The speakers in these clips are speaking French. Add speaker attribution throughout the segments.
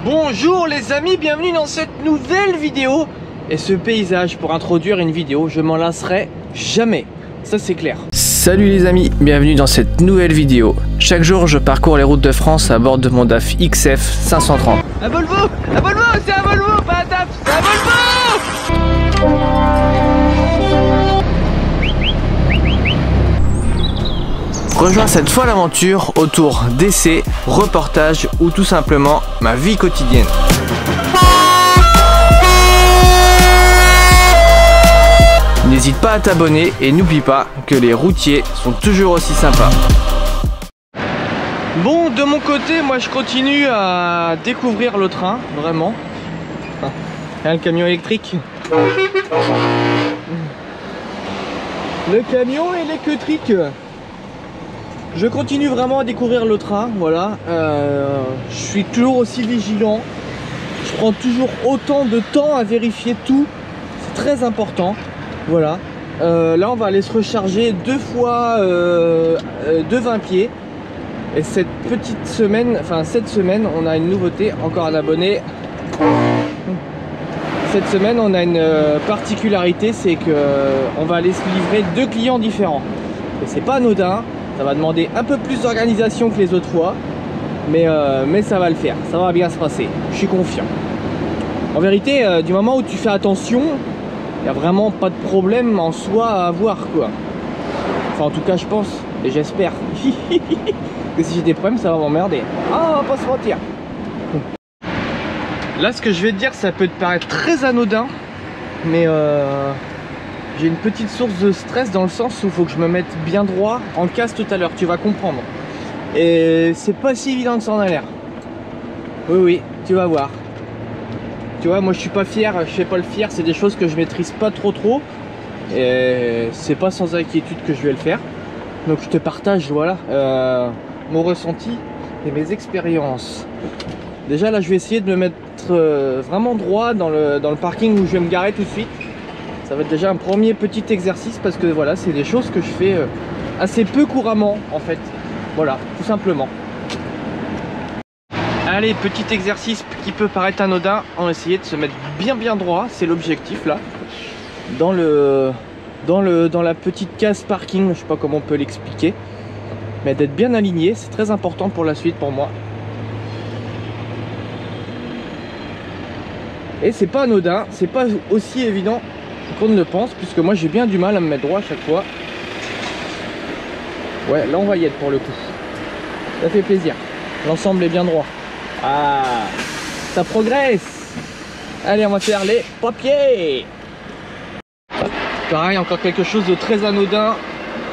Speaker 1: Bonjour les amis, bienvenue dans cette nouvelle vidéo. Et ce paysage, pour introduire une vidéo, je m'en lasserai jamais, ça c'est clair. Salut les amis, bienvenue dans cette nouvelle vidéo. Chaque jour je parcours les routes de France à bord de mon DAF XF 530. Un Volvo, c'est un Volvo, pas un DAF, c'est un Volvo. Rejoins cette folle aventure autour d'essais, reportages ou tout simplement ma vie quotidienne. N'hésite pas à t'abonner et n'oublie pas que les routiers sont toujours aussi sympas. Bon, de mon côté, moi je continue à découvrir le train, vraiment. Hein, le camion électrique. Le camion électrique. Je continue vraiment à découvrir le train, voilà. Je suis toujours aussi vigilant. Je prends toujours autant de temps à vérifier tout. C'est très important. Voilà. Là, on va aller se recharger deux fois de 20 pieds. Et cette petite semaine, enfin cette semaine, on a une nouveauté, encore un abonné. Cette semaine, on a une particularité, c'est que on va aller se livrer deux clients différents. Et c'est pas anodin. Ça va demander un peu plus d'organisation que les autres fois, mais ça va le faire, ça va bien se passer, je suis confiant. En vérité, du moment où tu fais attention, il n'y a vraiment pas de problème en soi à avoir, quoi. Enfin, en tout cas, je pense, et j'espère. Que si j'ai des problèmes, ça va m'emmerder. Ah, on va pas se mentir. Là, ce que je vais te dire, ça peut te paraître très anodin, mais j'ai une petite source de stress dans le sens où il faut que je me mette bien droit en casse tout à l'heure, tu vas comprendre. Et c'est pas si évident que ça en a l'air. Oui, tu vas voir. Tu vois, moi je suis pas fier, je fais pas le fier, c'est des choses que je maîtrise pas trop. Et c'est pas sans inquiétude que je vais le faire. Donc je te partage, voilà, mon ressenti et mes expériences. Déjà là, je vais essayer de me mettre vraiment droit dans le parking où je vais me garer tout de suite. Ça va être déjà un premier petit exercice parce que voilà, c'est des choses que je fais assez peu couramment en fait. Voilà, tout simplement. Allez, petit exercice qui peut paraître anodin, on va essayer de se mettre bien droit, c'est l'objectif là. Dans la petite case parking, je sais pas comment on peut l'expliquer. Mais d'être bien aligné, c'est très important pour la suite pour moi. Et c'est pas anodin, c'est pas aussi évident qu'on ne le pense, puisque moi j'ai bien du mal à me mettre droit à chaque fois. Ouais, là on va y être pour le coup. Ça fait plaisir. L'ensemble est bien droit. Ah, ça progresse. Allez, on va faire les papiers. Pareil, encore quelque chose de très anodin.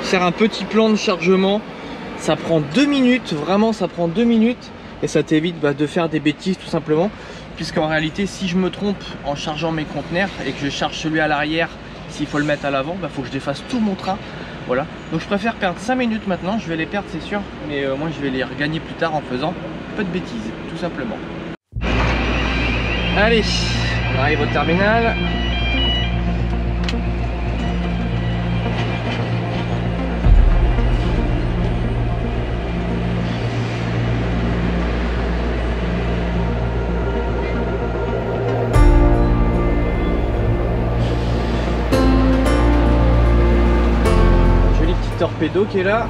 Speaker 1: Faire un petit plan de chargement. Ça prend 2 minutes, vraiment ça prend 2 minutes. Et ça t'évite de faire des bêtises tout simplement. Puisqu'en réalité, si je me trompe en chargeant mes conteneurs et que je charge celui à l'arrière, s'il faut le mettre à l'avant, faut que je défasse tout mon train. Voilà. Donc je préfère perdre 5 minutes maintenant. Je vais les perdre, c'est sûr. Mais moi, je vais les regagner plus tard en faisant peu de bêtises, tout simplement. Allez, on arrive au terminal. Torpedo qui est là,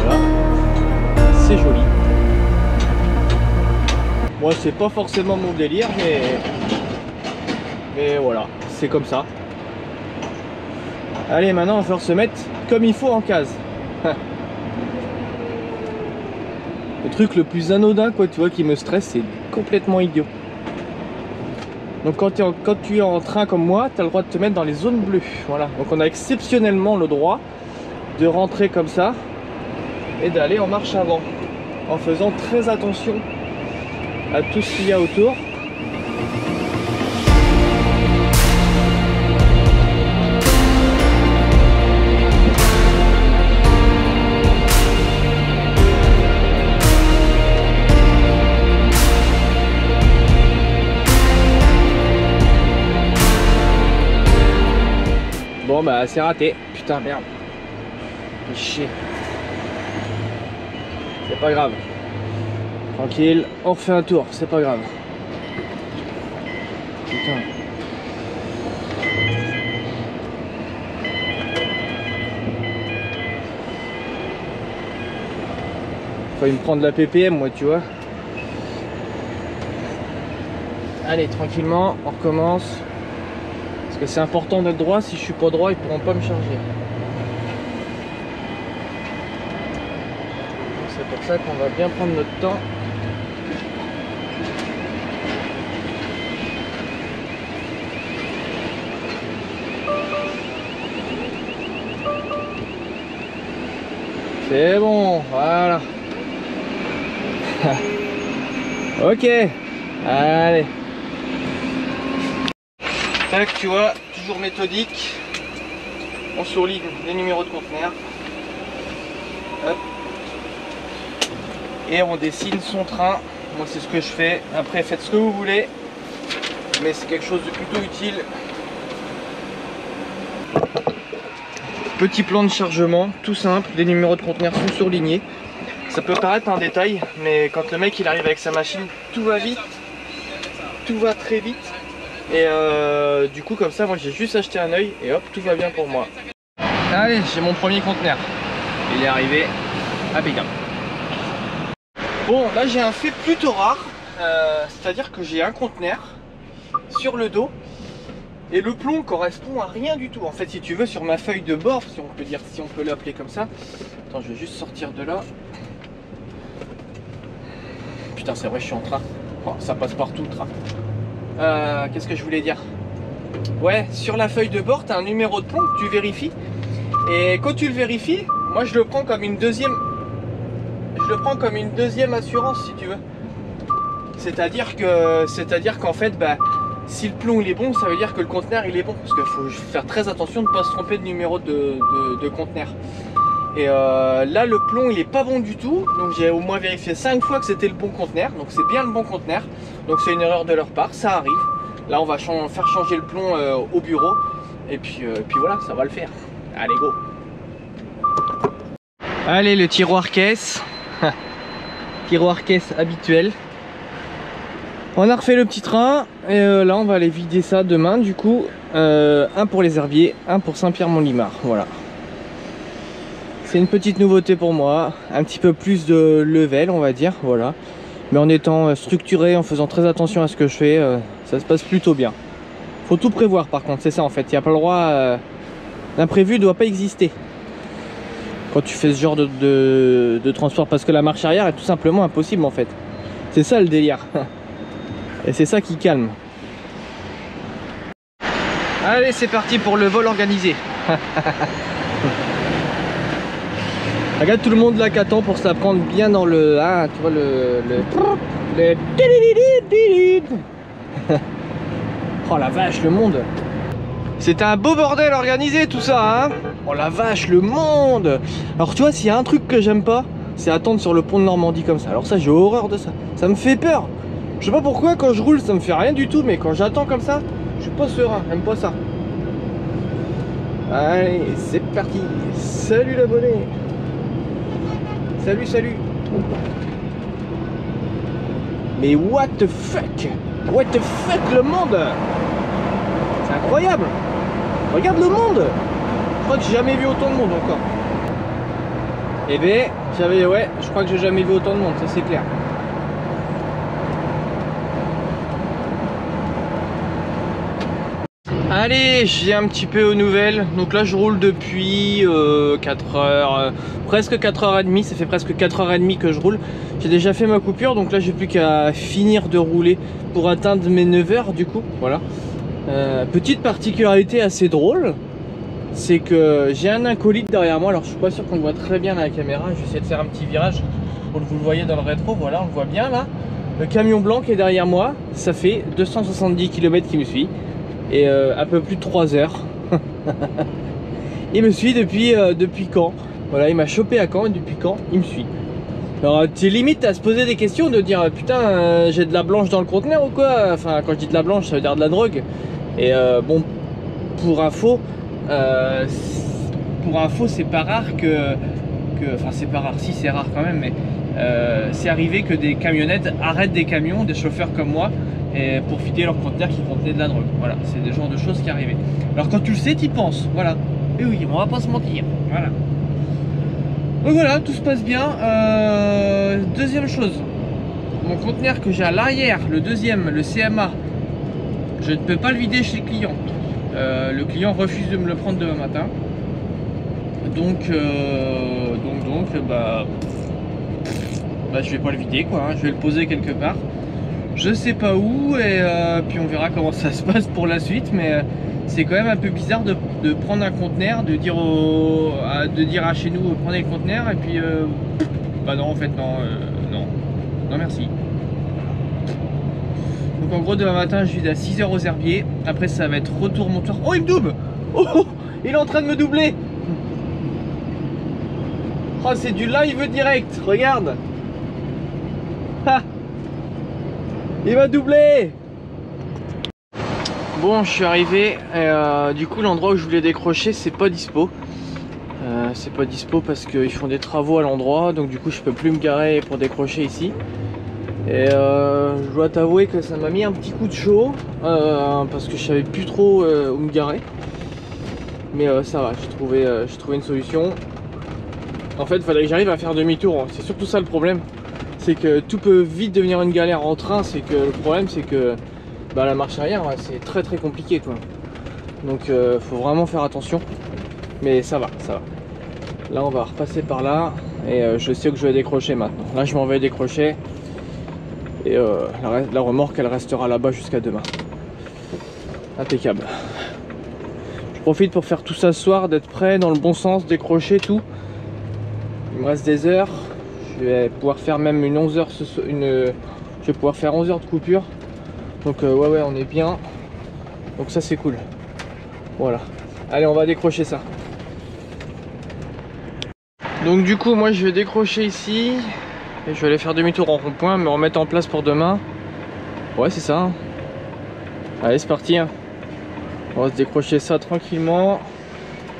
Speaker 1: voilà, c'est joli. Moi c'est pas forcément mon délire, mais voilà, c'est comme ça. Allez, maintenant on va falloir se mettre comme il faut en case. Le truc le plus anodin, quoi, tu vois, qui me stresse, c'est complètement idiot. Donc quand tu es en train comme moi, tu as le droit de te mettre dans les zones bleues. Voilà. Donc on a exceptionnellement le droit de rentrer comme ça et d'aller en marche avant. En faisant très attention à tout ce qu'il y a autour. Bon bah c'est raté, putain merde. Chier. C'est pas grave. Tranquille, on refait un tour, c'est pas grave. Putain. Faut me prendre la ppm moi, tu vois. Allez, tranquillement, on recommence. Parce que c'est important d'être droit, si je suis pas droit, ils pourront pas me charger. C'est pour ça qu'on va bien prendre notre temps. C'est bon, voilà. Ok, allez. Tac, tu vois, toujours méthodique. On surligne les numéros de conteneurs. Hop. Et on dessine son train. Moi c'est ce que je fais. Après faites ce que vous voulez. Mais c'est quelque chose de plutôt utile. Petit plan de chargement, tout simple. Les numéros de conteneurs sont surlignés. Ça peut paraître un détail, mais quand le mec il arrive avec sa machine, tout va vite. Tout va très vite. Et du coup comme ça moi j'ai juste acheté un œil et hop tout va bien pour moi. Allez, j'ai mon premier conteneur. Il est arrivé à Pékin. Bon là j'ai un fait plutôt rare. C'est à dire que j'ai un conteneur sur le dos et le plomb correspond à rien du tout. En fait si tu veux sur ma feuille de bord, si on peut dire, si on peut l'appeler comme ça. Attends, je vais juste sortir de là. Putain c'est vrai je suis en train. Oh, ça passe partout le train. Qu'est-ce que je voulais dire? Ouais, sur la feuille de bord, tu as un numéro de plomb que tu vérifies. Et quand tu le vérifies, moi je le prends comme une deuxième. Je le prends comme une deuxième assurance si tu veux. C'est-à-dire qu'en fait, bah, si le plomb il est bon, ça veut dire que le conteneur il est bon. Parce qu'il faut faire très attention de ne pas se tromper de numéro de conteneur. Et là le plomb il est pas bon du tout. Donc j'ai au moins vérifié 5 fois que c'était le bon conteneur. Donc c'est bien le bon conteneur. Donc c'est une erreur de leur part, ça arrive. Là on va faire changer le plomb au bureau. Et puis voilà, ça va le faire. Allez go. Allez le tiroir caisse. Tiroir caisse habituel. On a refait le petit train. Et là on va aller vider ça demain du coup. Un pour les Herbiers, un pour Saint-Pierre-Mont-Limard. Voilà. C'est une petite nouveauté pour moi. Un petit peu plus de level on va dire. Voilà. Mais en étant structuré, en faisant très attention à ce que je fais, ça se passe plutôt bien. Faut tout prévoir par contre, c'est ça en fait. Il n'y a pas le droit, l'imprévu ne doit pas exister quand tu fais ce genre de transport. Parce que la marche arrière est tout simplement impossible en fait. C'est ça le délire. Et c'est ça qui calme. Allez c'est parti pour le vol organisé. Regarde tout le monde là qui attend pour se la prendre bien dans le... Ah, tu vois Oh la vache, le monde. C'est un beau bordel organisé tout ça, hein. Oh la vache, le monde. Alors tu vois, s'il y a un truc que j'aime pas, c'est attendre sur le pont de Normandie comme ça. Alors ça, j'ai horreur de ça. Ça me fait peur. Je sais pas pourquoi, quand je roule, ça me fait rien du tout. Mais quand j'attends comme ça, je suis pas serein. J'aime pas ça. Allez, c'est parti. Salut l'abonné. Salut, salut. Mais what the fuck? What the fuck le monde? C'est incroyable. Regarde le monde. Je crois que j'ai jamais vu autant de monde encore. Eh ben, je crois que j'ai jamais vu autant de monde, ça c'est clair. Allez, j'ai un petit peu aux nouvelles. Donc là je roule depuis 4 heures, presque 4h30, ça fait presque 4h30 que je roule. J'ai déjà fait ma coupure, donc là j'ai plus qu'à finir de rouler pour atteindre mes 9h du coup. Voilà. Petite particularité assez drôle, c'est que j'ai un acolyte derrière moi. Alors je suis pas sûr qu'on le voit très bien à la caméra. Je vais essayer de faire un petit virage pour que vous le voyez dans le rétro. Voilà, on le voit bien là. Le camion blanc qui est derrière moi, ça fait 270 km qu'il me suit. Et un peu plus de 3 heures. Il me suit depuis Caen. Voilà, il m'a chopé à Caen et depuis Caen il me suit. Alors tu limite à se poser des questions, de dire putain j'ai de la blanche dans le conteneur ou quoi. Enfin quand je dis de la blanche ça veut dire de la drogue. Et bon pour info c'est pas rare enfin c'est pas rare, si c'est rare quand même, mais c'est arrivé que des camionnettes arrêtent des camions, des chauffeurs comme moi, et pour vider leur conteneur qui contenait de la drogue. Voilà, c'est des genres de choses qui arrivaient. Alors quand tu le sais, tu y penses, voilà. Et oui, on va pas se mentir, voilà. Donc voilà, tout se passe bien. Deuxième chose, mon conteneur que j'ai à l'arrière, le deuxième, le CMA, je ne peux pas le vider chez le client. Le client refuse de me le prendre demain matin. Donc je vais pas le vider quoi, hein. Je vais le poser quelque part. Je sais pas où et puis on verra comment ça se passe pour la suite, mais c'est quand même un peu bizarre de prendre un conteneur, de dire à chez nous prenez le conteneur et puis bah non en fait non, non merci. Donc en gros demain matin je vide à 6 h aux herbiers, après ça va être retour monteur. Oh il me double, oh il est en train de me doubler. Oh c'est du live direct, regarde. Ha, il m'a doublé. Bon je suis arrivé et du coup l'endroit où je voulais décrocher c'est pas dispo. C'est pas dispo parce qu'ils font des travaux à l'endroit, donc du coup je peux plus me garer pour décrocher ici. Et je dois t'avouer que ça m'a mis un petit coup de chaud parce que je savais plus trop où me garer. Mais ça va, j'ai trouvé une solution. En fait il fallait que j'arrive à faire demi-tour, hein. C'est surtout ça le problème. C'est que tout peut vite devenir une galère en train, c'est que le problème c'est que bah, la marche arrière c'est très très compliqué quoi. Donc faut vraiment faire attention. Mais ça va, ça va. Là on va repasser par là et je sais que je vais décrocher maintenant. Là je m'en vais décrocher et la remorque elle restera là-bas jusqu'à demain. Impeccable. Je profite pour faire tout ça ce soir, d'être prêt dans le bon sens, décrocher tout. Il me reste des heures. Je vais pouvoir faire même une 11 heures je vais pouvoir faire 11 heures de coupure. Donc ouais on est bien. Donc ça c'est cool. Voilà. Allez on va décrocher ça. Donc du coup moi je vais décrocher ici et je vais aller faire demi-tour en rond-point, me remettre en place pour demain. Ouais c'est ça. Allez c'est parti hein. On va se décrocher ça tranquillement.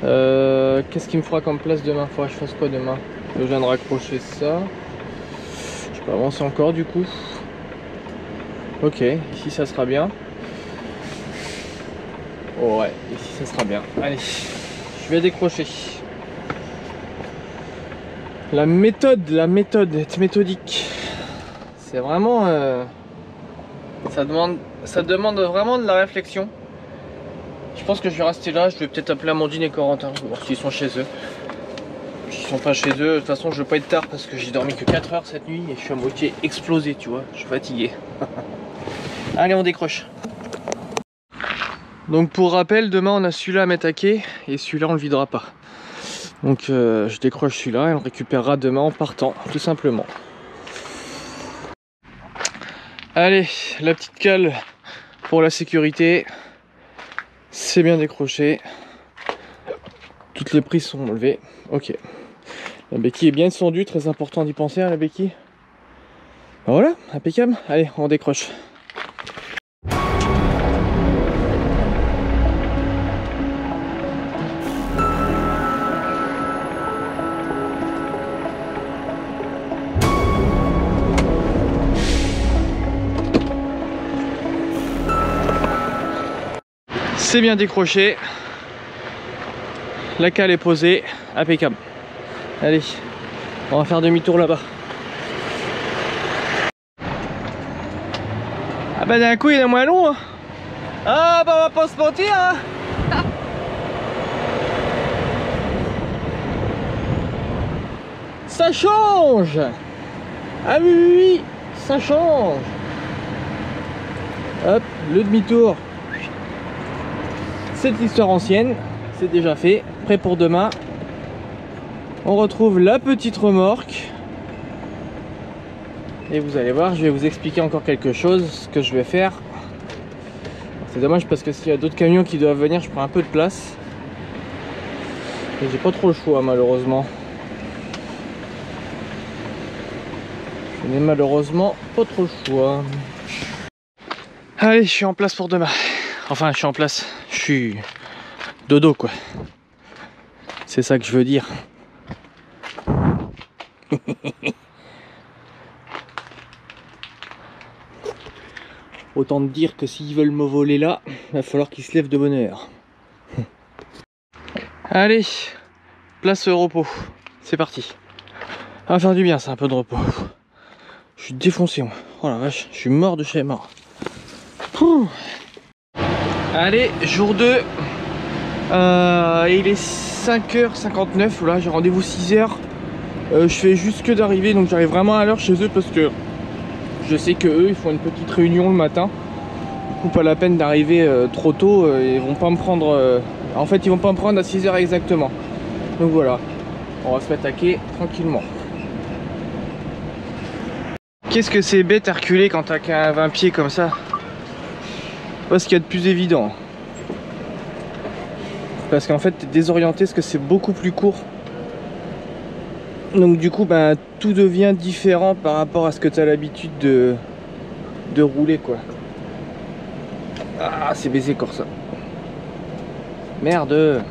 Speaker 1: Qu'est-ce qu'il me fera comme place demain? Faudra que je fasse quoi demain? Je viens de raccrocher ça. Je peux avancer encore du coup. Ok, ici ça sera bien. Oh ouais, ici ça sera bien. Allez, je vais décrocher. La méthode, être méthodique. C'est vraiment... ça demande vraiment de la réflexion. Je pense que je vais rester là, je vais peut-être appeler Amandine et Corentin, je vais voir s'ils sont chez eux. S'ils sont pas chez eux, de toute façon je vais pas être tard parce que j'ai dormi que 4 heures cette nuit et je suis à moitié explosé, tu vois, je suis fatigué. Allez on décroche. Donc pour rappel, demain on a celui-là à mettre à quai et celui-là on le videra pas. Donc je décroche celui-là et on le récupérera demain en partant, tout simplement. Allez, la petite cale pour la sécurité. C'est bien décroché. Toutes les prises sont enlevées. Ok. La béquille est bien descendue, très important d'y penser à la béquille. Ben voilà, impeccable. Allez, on décroche. C'est bien décroché. La cale est posée, impeccable. Allez, on va faire demi-tour là-bas. Ah bah d'un coup il est moins long hein. Ah bah on va pas se mentir hein. Ça change. Ah oui, ça change. Hop, le demi-tour. C'est l'histoire ancienne, c'est déjà fait, prêt pour demain. On retrouve la petite remorque. Et vous allez voir, je vais vous expliquer encore quelque chose, ce que je vais faire. C'est dommage parce que s'il y a d'autres camions qui doivent venir, je prends un peu de place. Et j'ai pas trop le choix malheureusement. Je n'ai malheureusement pas trop le choix. Allez, je suis en place pour demain. Enfin, je suis en place. Je suis dodo quoi. C'est ça que je veux dire. Autant te dire que s'ils veulent me voler là, il va falloir qu'ils se lèvent de bonne heure. Allez, place au repos. C'est parti. Ça va faire du bien, c'est un peu de repos. Je suis défoncé moi. Oh la vache, je suis mort de chez mort. Pouh. Allez, jour 2. Il est 5h59. Là, j'ai rendez-vous 6h. Je fais juste que d'arriver, donc j'arrive vraiment à l'heure chez eux parce que je sais que eux ils font une petite réunion le matin. Du coup, pas la peine d'arriver trop tôt. Ils vont pas me prendre. En fait, ils vont pas me prendre à 6h exactement. Donc voilà, on va se mettre à quai tranquillement. Qu'est-ce que c'est bête à reculer quand t'as qu'un 20 pieds comme ça? Pas ce qu'il y a de plus évident. Parce qu'en fait, t'es désorienté parce que c'est beaucoup plus court. Donc du coup, ben, tout devient différent par rapport à ce que tu as l'habitude de rouler, quoi. Ah, c'est baisé Corsa. Merde.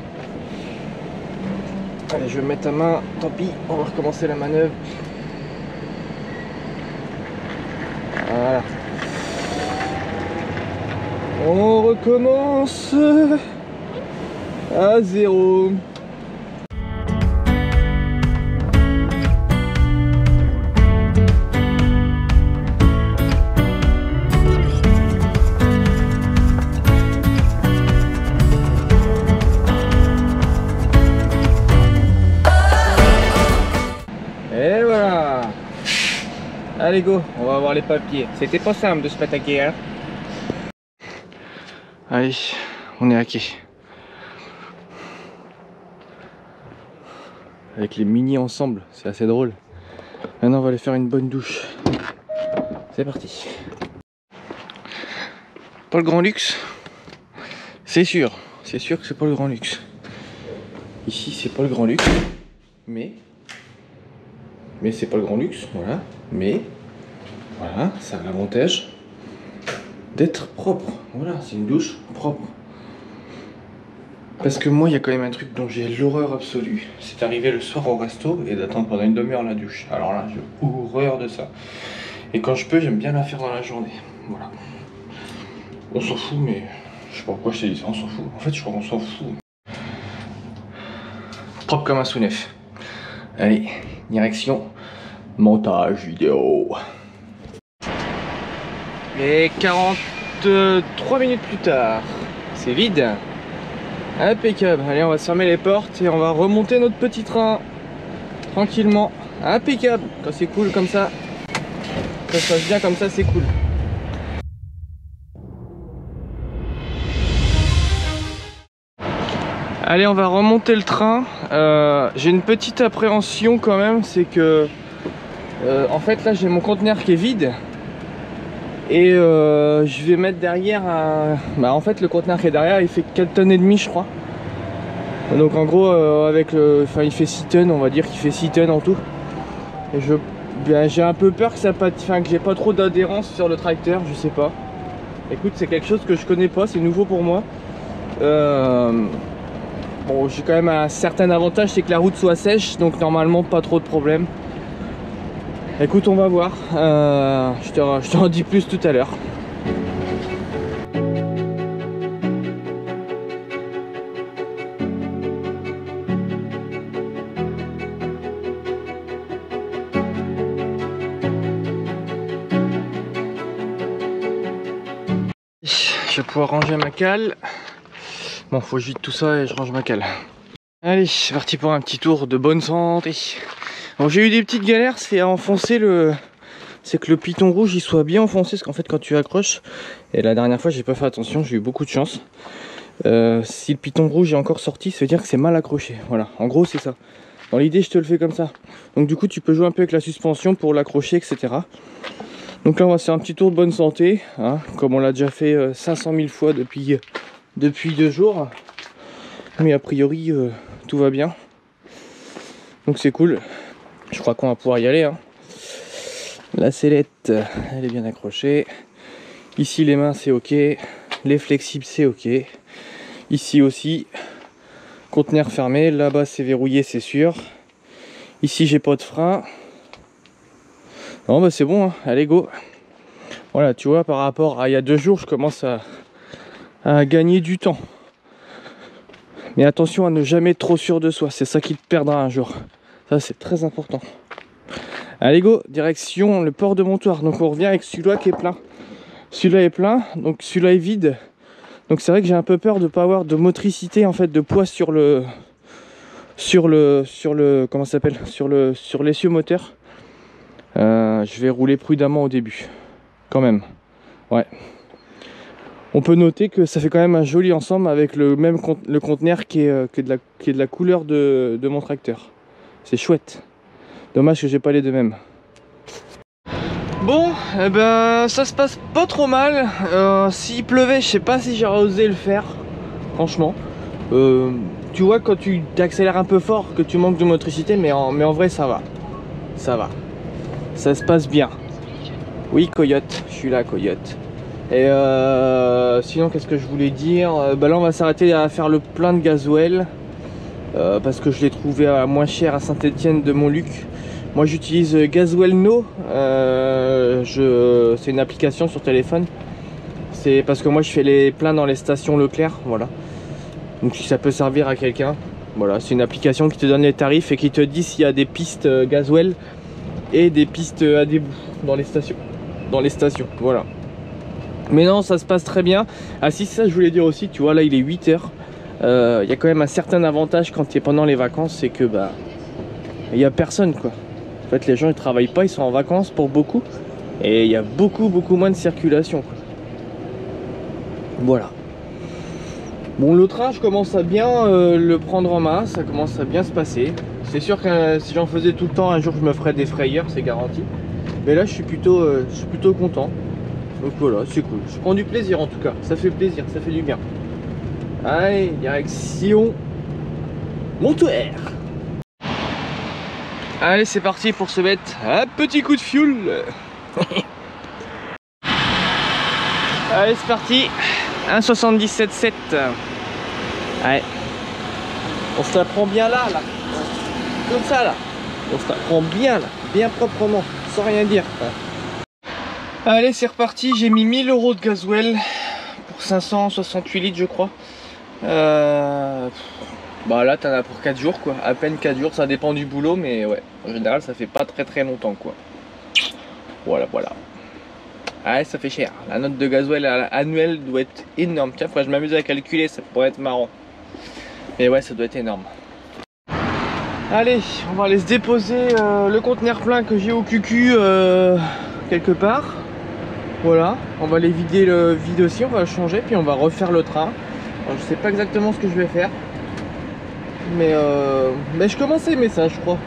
Speaker 1: Allez, je vais mettre à main. Tant pis, on va recommencer la manœuvre. Voilà. On recommence à 0. Et voilà. Allez go, on va voir les papiers. C'était pas simple de se pataquer, hein. Allez, on est à quai. Avec les mini ensemble, c'est assez drôle. Maintenant on va aller faire une bonne douche. C'est parti. Pas le grand luxe. C'est sûr que c'est pas le grand luxe. Ici c'est pas le grand luxe. Mais c'est pas le grand luxe, voilà. Mais voilà, ça a l'avantage d'être propre. Voilà, c'est une douche propre. Parce que moi, il y a quand même un truc dont j'ai l'horreur absolue. C'est d'arriver le soir au resto et d'attendre pendant une demi-heure la douche. Alors là, j'ai horreur de ça. Et quand je peux, j'aime bien la faire dans la journée. Voilà. On s'en fout, mais je sais pas pourquoi je t'ai dit ça, on s'en fout. En fait, je crois qu'on s'en fout. Propre comme un sous-neuf. Allez, direction montage vidéo. Et 43 minutes plus tard, c'est vide. Impeccable. Allez, on va se fermer les portes et on va remonter notre petit train tranquillement. Impeccable. Quand c'est cool comme ça, quand ça se passe bien comme ça, c'est cool. Allez, on va remonter le train. J'ai une petite appréhension quand même, c'est que en fait là j'ai mon conteneur qui est vide. Et je vais mettre derrière un... Bah en fait le conteneur qui est derrière il fait 4 tonnes et demie je crois. Donc en gros avec le... Enfin il fait 6 tonnes, on va dire qu'il fait 6 tonnes en tout. Et j'ai un peu peur que ça pas... Enfin que j'ai pas trop d'adhérence sur le tracteur, je sais pas. Écoute, c'est quelque chose que je connais pas, c'est nouveau pour moi. Bon, j'ai quand même un certain avantage, c'est que la route soit sèche, donc normalement pas trop de problème. Écoute, on va voir. Je te en dis plus tout à l'heure. Je vais pouvoir ranger ma cale. Bon, faut que je vide tout ça et je range ma cale. Allez, c'est parti pour un petit tour de bonne santé. Bon, j'ai eu des petites galères, c'est à enfoncer le... C'est que le piton rouge il soit bien enfoncé, parce qu'en fait quand tu accroches, et la dernière fois j'ai pas fait attention, j'ai eu beaucoup de chance. Si le piton rouge est encore sorti, ça veut dire que c'est mal accroché. Voilà, en gros c'est ça. Dans l'idée je te le fais comme ça. Donc du coup tu peux jouer un peu avec la suspension pour l'accrocher, etc. Donc là on va se faire un petit tour de bonne santé, hein, comme on l'a déjà fait 500 000 fois depuis 2 jours. Mais a priori tout va bien. Donc c'est cool. Je crois qu'on va pouvoir y aller, hein. La sellette, elle est bien accrochée. Ici les mains c'est ok. Les flexibles c'est ok. Ici aussi. Conteneur fermé. Là-bas c'est verrouillé, c'est sûr. Ici j'ai pas de frein. Non bah c'est bon, hein. Allez go. Voilà, tu vois, par rapport à il y a 2 jours, je commence à gagner du temps. Mais attention à ne jamais être trop sûr de soi, c'est ça qui te perdra un jour. Ça, c'est très important. Allez go, direction le port de Montoire. Donc on revient avec celui-là qui est plein. Celui-là est plein, donc celui-là est vide. Donc c'est vrai que j'ai un peu peur de ne pas avoir de motricité, en fait, de poids sur le comment ça s'appelle, sur l'essieu moteur. Je vais rouler prudemment au début, quand même. Ouais. On peut noter que ça fait quand même un joli ensemble avec le conteneur qui est de la couleur de mon tracteur. C'est chouette. Dommage que j'ai pas les deux mêmes. Bon, eh ben ça se passe pas trop mal. S'il pleuvait, je sais pas si j'aurais osé le faire. Franchement. Tu vois, quand tu accélères un peu fort, que tu manques de motricité, mais en vrai ça va. Ça va. Ça se passe bien. Oui, Coyote, je suis là, Coyote. Et sinon, qu'est-ce que je voulais dire? Bah là, on va s'arrêter à faire le plein de gasoil. Parce que je l'ai trouvé à moins cher à Saint-Étienne de Montluc. Moi, j'utilise Gasoil No. C'est une application sur téléphone. C'est parce que moi, je fais les pleins dans les stations Leclerc. Voilà. Donc, si ça peut servir à quelqu'un. Voilà, c'est une application qui te donne les tarifs et qui te dit s'il y a des pistes gasoil et des pistes à débouts dans les stations. Voilà. Mais non, ça se passe très bien. Ah si, ça je voulais dire aussi, tu vois, là il est 8 h. Il y a quand même un certain avantage quand tu es pendant les vacances, c'est que bah il n'y a personne quoi. En fait, les gens ils travaillent pas, ils sont en vacances pour beaucoup. Et il y a beaucoup moins de circulation quoi. Voilà. Bon, le train, je commence à bien le prendre en main, ça commence à bien se passer. C'est sûr que si j'en faisais tout le temps, un jour je me ferais des frayeurs, c'est garanti. Mais là je suis plutôt content. Donc voilà, c'est cool. Je prends du plaisir en tout cas. Ça fait plaisir, ça fait du bien. Allez, direction Montoire. Allez, c'est parti pour se mettre un petit coup de fuel. Allez, c'est parti. 1,77,7. Allez. On se la prend bien là. Comme ça là. On se la prend bien là. Bien proprement. Sans rien dire. Allez, c'est reparti, j'ai mis 1000 € de gasoil pour 568 litres je crois. Bah là t'en as pour 4 jours quoi, à peine 4 jours, ça dépend du boulot mais ouais, en général ça fait pas très longtemps quoi. Voilà. Allez, ça fait cher, la note de gasoil annuelle doit être énorme. Tiens, faudrait que je m'amuse à calculer, ça pourrait être marrant. Mais ouais, ça doit être énorme. Allez, on va aller se déposer le conteneur plein que j'ai au cucu quelque part. Voilà, on va les vider le vide aussi, on va le changer, puis on va refaire le train. Alors, je sais pas exactement ce que je vais faire. Mais je commence à aimer ça, je crois.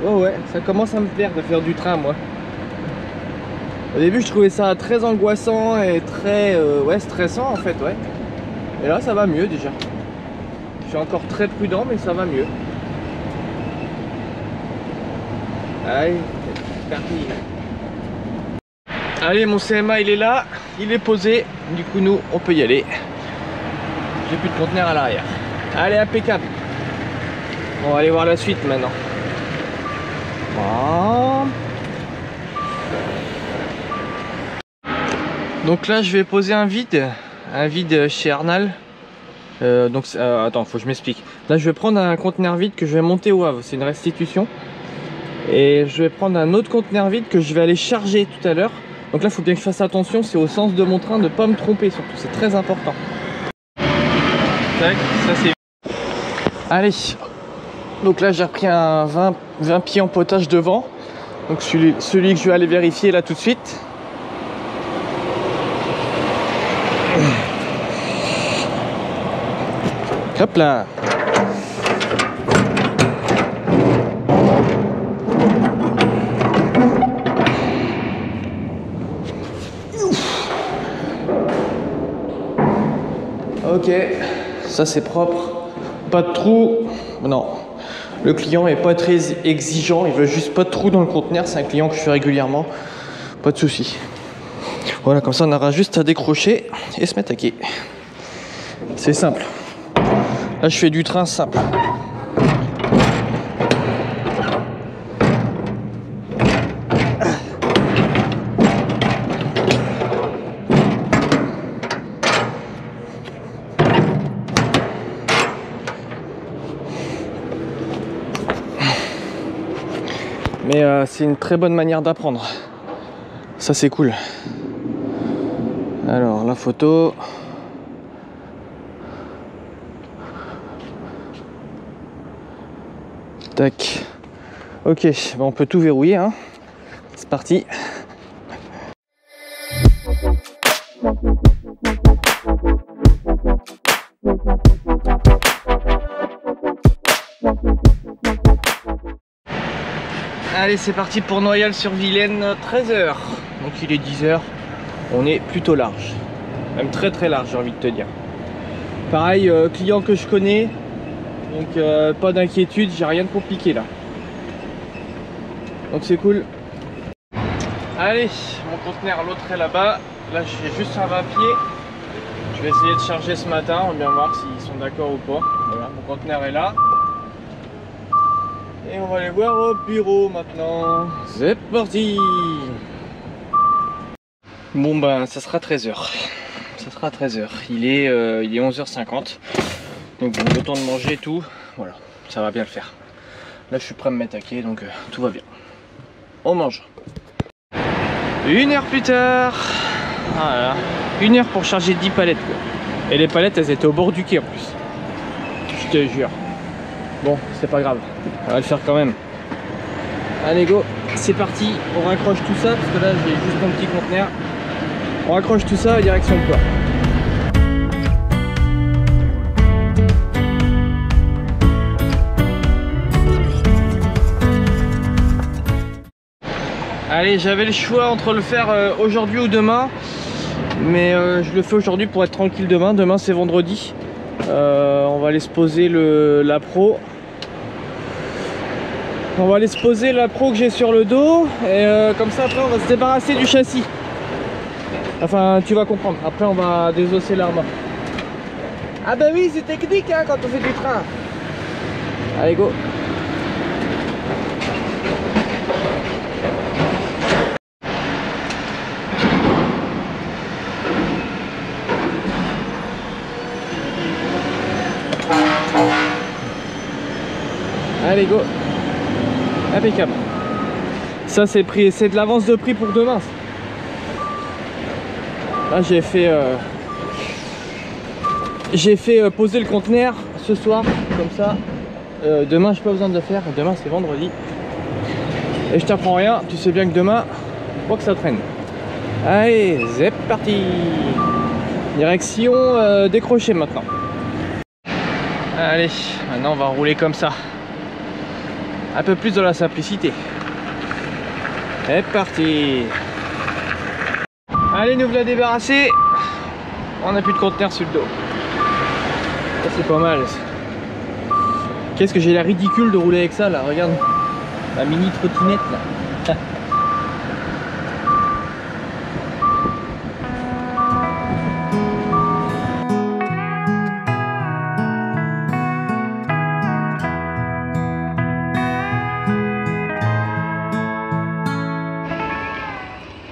Speaker 1: Ouais, ça commence à me plaire de faire du train, moi. Au début, je trouvais ça très angoissant et très stressant, en fait, ouais. Et là, ça va mieux, déjà. Je suis encore très prudent, mais ça va mieux. Allez, c'est parti. Allez, mon CMA il est là, il est posé, du coup nous on peut y aller. J'ai plus de conteneur à l'arrière. Allez, impeccable. On va aller voir la suite maintenant. Bon. Donc là je vais poser un vide chez Arnal. Attends, faut que je m'explique. Là je vais prendre un conteneur vide que je vais monter au Havre, c'est une restitution. Et je vais prendre un autre conteneur vide que je vais aller charger tout à l'heure. Donc là, il faut bien que je fasse attention, c'est au sens de mon train de ne pas me tromper surtout, c'est très important. Tac, ça c'est... Allez, donc là j'ai repris un 20 pieds en potage devant. Donc celui que je vais aller vérifier là tout de suite. Hop là. Ok, ça c'est propre, pas de trou, non, le client est pas très exigeant, il veut juste pas de trou dans le conteneur, c'est un client que je fais régulièrement, pas de souci. Voilà, comme ça on aura juste à décrocher et se mettre à quai. C'est simple, là je fais du train simple. Et c'est une très bonne manière d'apprendre. Ça c'est cool. Alors la photo. Tac. Ok, on peut tout verrouiller, hein. C'est parti. Allez, c'est parti pour Noyal-sur-Vilaine, 13h. Donc il est 10h. On est plutôt large. Même très très large, j'ai envie de te dire. Pareil, client que je connais. Donc pas d'inquiétude, j'ai rien de compliqué là. Donc c'est cool. Allez, mon conteneur, l'autre est là-bas. Là, j'ai juste un 20 pieds. Je vais essayer de charger ce matin. On va bien voir s'ils sont d'accord ou pas. Voilà, mon conteneur est là. Et on va aller voir au bureau maintenant. C'est parti. Bon ben, ça sera 13h. Ça sera 13h. Il est 11h50. Donc bon, le temps de manger et tout. Voilà, ça va bien le faire. Là, je suis prêt à me mettre à quai, donc tout va bien. On mange. 1 heure plus tard. Voilà. 1 heure pour charger 10 palettes quoi. Et les palettes elles étaient au bord du quai en plus. Je te jure. Bon, c'est pas grave. On va le faire quand même. Allez go, c'est parti. On raccroche tout ça parce que là j'ai juste mon petit conteneur. On raccroche tout ça direction le port. Allez, j'avais le choix entre le faire aujourd'hui ou demain, mais je le fais aujourd'hui pour être tranquille demain. Demain c'est vendredi. On va aller se poser la pro. On va aller se poser la pro que j'ai sur le dos et comme ça après on va se débarrasser du châssis. Enfin tu vas comprendre, après on va désosser l'arme. Ah bah oui c'est technique hein, quand on fait du train. Allez go. Allez go. Impeccable. Ça c'est de l'avance de prix pour demain. Là j'ai fait poser le conteneur ce soir comme ça. Demain j'ai pas besoin de le faire. Demain c'est vendredi. Et je t'apprends rien. Tu sais bien que demain faut que ça traîne. Allez c'est parti. Direction décrocher maintenant. Allez maintenant on va rouler comme ça. Un peu plus dans la simplicité. C'est parti. Allez, nous voilà débarrassés. On n'a plus de conteneur sur le dos. Ça c'est pas mal. Qu'est-ce que j'ai l'air ridicule de rouler avec ça là, regarde. Ma mini trottinette là.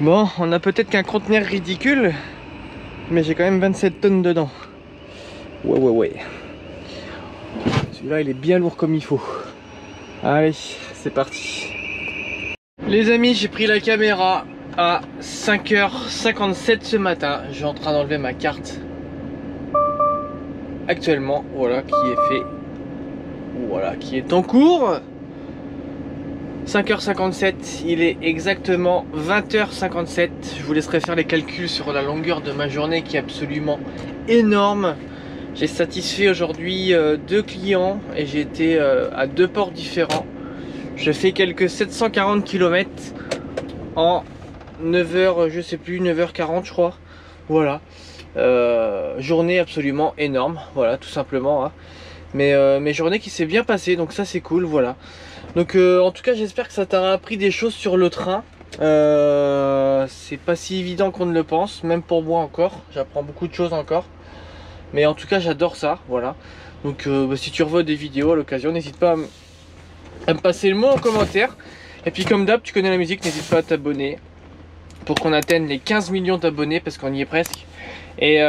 Speaker 1: Bon, on a peut-être qu'un conteneur ridicule, mais j'ai quand même 27 tonnes dedans. Ouais. Celui-là, il est bien lourd comme il faut. Allez, c'est parti. Les amis, j'ai pris la caméra à 5h57 ce matin. Je suis en train d'enlever ma carte. Actuellement, voilà, qui est fait. Voilà, qui est en cours. 5h57, il est exactement 20h57. Je vous laisserai faire les calculs sur la longueur de ma journée qui est absolument énorme. J'ai satisfait aujourd'hui 2 clients et j'ai été à 2 ports différents. Je fais quelques 740 km en 9h, je sais plus, 9h40 je crois. Voilà. Journée absolument énorme, voilà, tout simplement. Hein. Mais journée qui s'est bien passée, donc ça c'est cool, voilà. Donc en tout cas j'espère que ça t'aura appris des choses sur le train. C'est pas si évident qu'on ne le pense, même pour moi encore. J'apprends beaucoup de choses encore. Mais en tout cas j'adore ça, voilà. Donc si tu revois des vidéos à l'occasion, n'hésite pas à me passer le mot en commentaire. Et puis comme d'hab, tu connais la musique, n'hésite pas à t'abonner pour qu'on atteigne les 15 millions d'abonnés, parce qu'on y est presque. Et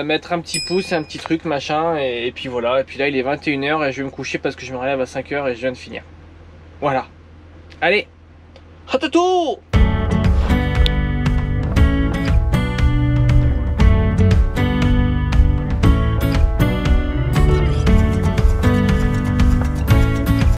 Speaker 1: mettre un petit pouce, un petit truc, machin, et puis voilà. Et puis là il est 21h et je vais me coucher parce que je me relève à 5h et je viens de finir. Voilà. Allez, À tout.